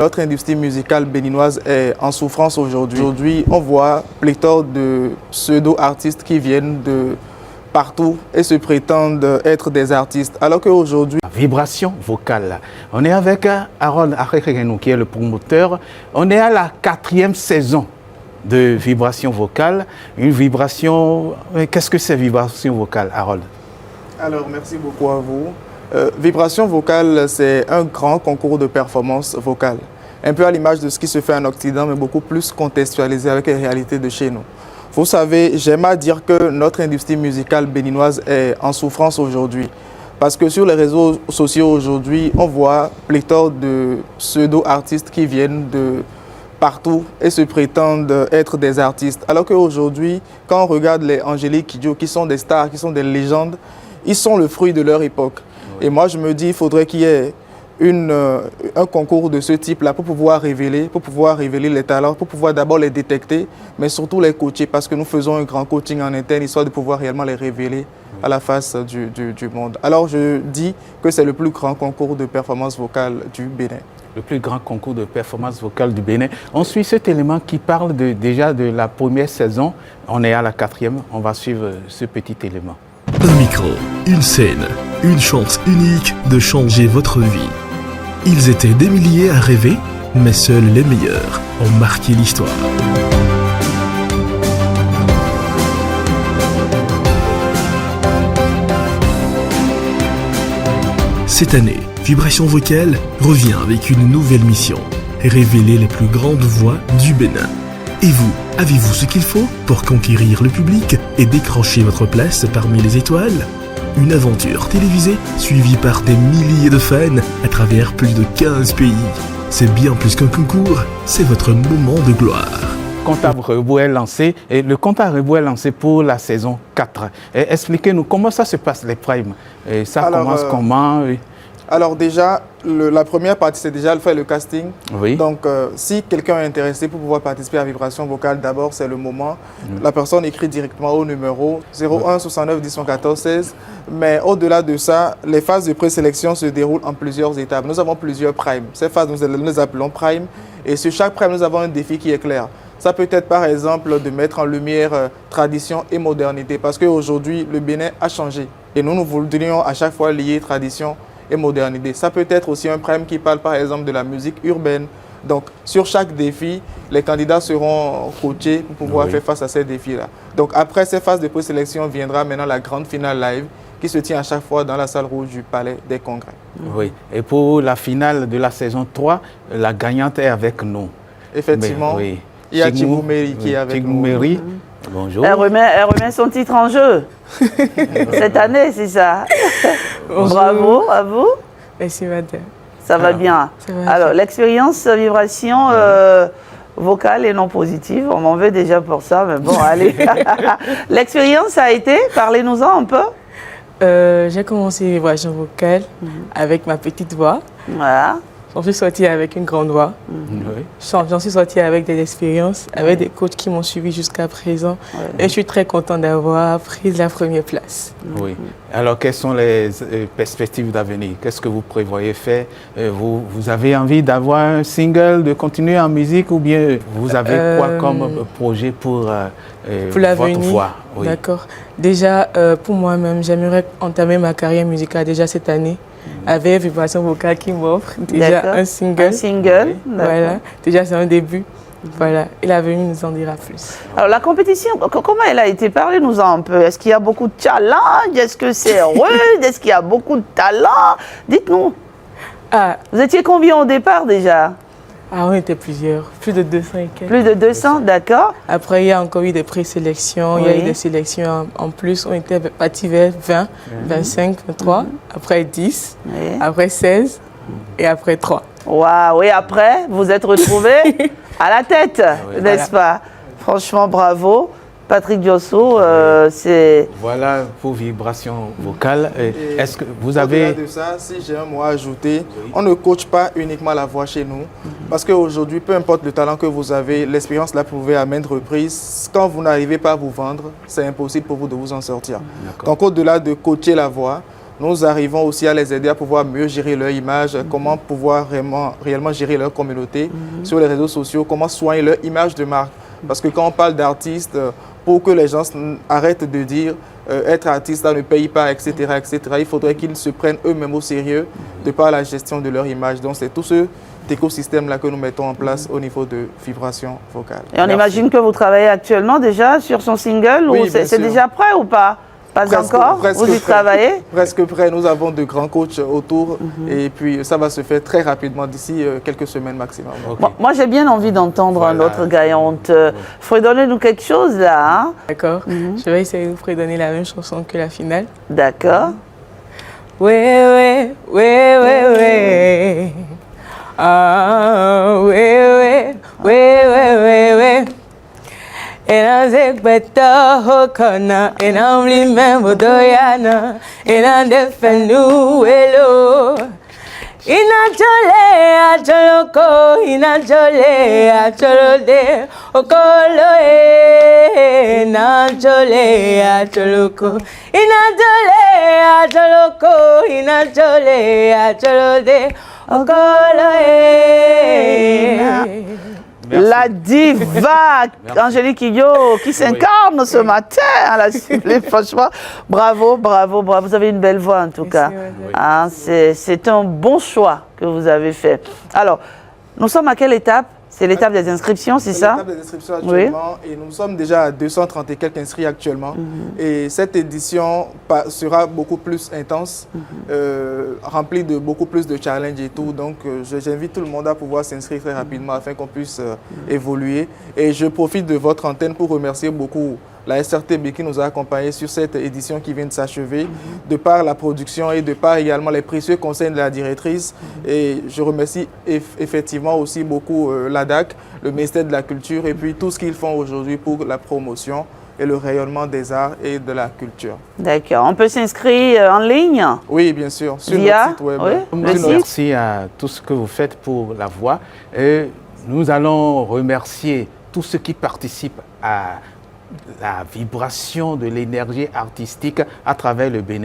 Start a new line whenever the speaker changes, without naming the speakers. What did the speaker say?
Notre industrie musicale béninoise est en souffrance aujourd'hui. Aujourd'hui, on voit pléthore de pseudo-artistes qui viennent de partout et se prétendent être des artistes, alors qu'aujourd'hui...
Vibration vocale. On est avec Harold Arekegenou, qui est le promoteur. On est à la 4e saison de vibration vocale. Une vibration... Qu'est-ce que c'est vibration vocale, Harold?
Alors, merci beaucoup à vous. Vibration vocale, c'est un grand concours de performance vocale. Un peu à l'image de ce qui se fait en Occident, mais beaucoup plus contextualisé avec les réalités de chez nous. Vous savez, j'aime à dire que notre industrie musicale béninoise est en souffrance aujourd'hui. Parce que sur les réseaux sociaux aujourd'hui, on voit pléthore de pseudo-artistes qui viennent de partout et se prétendent être des artistes. Alors qu'aujourd'hui, quand on regarde les Angélique Kidjo, qui sont des stars, qui sont des légendes, ils sont le fruit de leur époque. Oui. Et moi, je me dis, il faudrait qu'il y ait un concours de ce type-là pour pouvoir révéler les talents, pour pouvoir d'abord les détecter, mais surtout les coacher, parce que nous faisons un grand coaching en interne, histoire de pouvoir réellement les révéler à la face du monde. Alors je dis que c'est le plus grand concours de performance vocale du Bénin.
Le plus grand concours de performance vocale du Bénin. On suit cet élément qui parle déjà de la première saison. On est à la 4e, on va suivre ce petit élément.
Un micro, une scène, une chance unique de changer votre vie. Ils étaient des milliers à rêver, mais seuls les meilleurs ont marqué l'histoire. Cette année, Vibration Vocale revient avec une nouvelle mission, révéler les plus grandes voix du Bénin. Et vous, avez-vous ce qu'il faut pour conquérir le public et décrocher votre place parmi les étoiles ? Une aventure télévisée suivie par des milliers de fans à travers plus de 15 pays. C'est bien plus qu'un concours, c'est votre moment de gloire.
Compte à rebours est lancé, et le compte à rebours est lancé pour la saison 4. Expliquez-nous comment ça se passe, les primes. Et ça commence comment?
Alors déjà, la première partie, c'est déjà faire le casting.
Oui.
Donc, si quelqu'un est intéressé pour pouvoir participer à Vibration Vocale, d'abord, c'est le moment. La personne écrit directement au numéro 01 69 10 114 16. Mais au-delà de ça, les phases de présélection se déroulent en plusieurs étapes. Nous avons plusieurs primes. Ces phases, nous les appelons primes. Et sur chaque prime, nous avons un défi qui est clair. Ça peut être, par exemple, de mettre en lumière tradition et modernité. Parce qu'aujourd'hui, le Bénin a changé. Et nous voudrions à chaque fois lier tradition et modernité. Ça peut être aussi un prime qui parle par exemple de la musique urbaine. Donc sur chaque défi, les candidats seront coachés pour pouvoir faire face à ces défis-là. Donc après ces phases de présélection viendra maintenant la grande finale live qui se tient à chaque fois dans la salle rouge du Palais des Congrès.
Oui, et pour la finale de la saison 3, la gagnante est avec nous.
Effectivement, il y a Tchigou Meri qui est avec nous.
Meri. Bonjour.
Elle remet son titre en jeu. Cette année, c'est ça. Bravo à vous.
Merci, madame.
Ça va bien.
Ça va.
Alors, l'expérience vibration vocale et non positive, on m'en veut déjà pour ça, mais bon, allez. L'expérience a été, parlez-nous-en un peu.
J'ai commencé vibration vocale avec ma petite voix.
Voilà.
J'en suis sortie avec une grande voix.
Oui.
J'en suis sortie avec des expériences, avec des coachs qui m'ont suivi jusqu'à présent. Et je suis très contente d'avoir pris la première place.
Oui. Alors, quelles sont les perspectives d'avenir? Qu'est-ce que vous prévoyez faire? Vous avez envie d'avoir un single, de continuer en musique ou bien vous avez quoi comme projet pour votre voix?
Oui. D'accord. Déjà, pour moi-même, j'aimerais entamer ma carrière musicale déjà cette année. Avec Vibration Vocale qui m'offre déjà un single.
Un single.
Voilà. Déjà, c'est un début. Voilà. Et l'avenir nous en dira plus.
Alors, la compétition, comment elle a été? Parlez-nous un peu. Est-ce qu'il y a beaucoup de challenge? Est-ce que c'est rude? Est-ce qu'il y a beaucoup de talent? Dites-nous. Vous étiez combien au départ déjà?
On était plusieurs, plus de 200 et quelques.
Plus de 200, d'accord.
Après, il y a encore eu des présélections, il y a eu des sélections en plus. On était partis vers 20, 25, 23, après 10, après 16 et après 3.
Waouh, et après, vous êtes retrouvés à la tête, n'est-ce pas? Franchement, bravo. Patrick Diosso, c'est...
Voilà pour vibration vocale. Est-ce que vous
avez...
avez...
Au-delà de ça, si j'ai un mot à ajouter, on ne coach pas uniquement la voix chez nous. Parce qu'aujourd'hui, peu importe le talent que vous avez, l'expérience l'a prouvé à maintes reprises. Quand vous n'arrivez pas à vous vendre, c'est impossible pour vous de vous en sortir. Donc au-delà de coacher la voix, nous arrivons aussi à les aider à pouvoir mieux gérer leur image, comment pouvoir réellement gérer leur communauté sur les réseaux sociaux, comment soigner leur image de marque. Parce que quand on parle d'artistes, pour que les gens arrêtent de dire être artiste, ça ne paye pas, etc., etc., il faudrait qu'ils se prennent eux-mêmes au sérieux de par la gestion de leur image. Donc c'est tout ce écosystème-là que nous mettons en place au niveau de Vibration Vocale.
Et on imagine que vous travaillez actuellement déjà sur son single,
oui,
ou c'est déjà prêt ou pas? Pas
presque,
encore.
Presque
vous y travaillez?
Presque prêt. Nous avons de grands coachs autour et puis ça va se faire très rapidement d'ici quelques semaines maximum.
Okay.
Bon, moi j'ai bien envie d'entendre un autre gaillante. Fredonnez-nous quelque chose là. Hein?
D'accord. Je vais essayer de vous fredonner la même chanson que la finale.
D'accord.
Ouais, ouais, ouais, ouais, ouais. Ah, ouais, ouais, ouais, ouais, ouais, ouais. And I take better hokana, and I remember Doyana, and I defend you hello. Inachole acholoko, inachole acholode, okolo inachole acholoko, inachole acholoko, inachole acholode, okolo
La diva Angélique Kidjo qui s'incarne ce matin à la Ciblée. Franchement, bravo, bravo, bravo. Vous avez une belle voix en tout cas. Hein, c'est un bon choix que vous avez fait. Alors, nous sommes à quelle étape? C'est l'étape des inscriptions, c'est ça?
C'est l'étape des inscriptions actuellement et nous sommes déjà à 230 et quelques inscrits actuellement. Et cette édition sera beaucoup plus intense, remplie de beaucoup plus de challenges et tout. Donc j'invite tout le monde à pouvoir s'inscrire très rapidement afin qu'on puisse évoluer. Et je profite de votre antenne pour remercier beaucoup la SRTB qui nous a accompagnés sur cette édition qui vient de s'achever, de par la production et de par également les précieux conseils de la directrice. Et je remercie effectivement aussi beaucoup l'ADAC, le ministère de la Culture et puis tout ce qu'ils font aujourd'hui pour la promotion et le rayonnement des arts et de la culture.
D'accord. On peut s'inscrire en ligne?
Oui, bien sûr, sur
notre
site web.
Oui,
merci à tout ce que vous faites pour la voix. Et nous allons remercier tous ceux qui participent à la vibration de l'énergie artistique à travers le Bénin.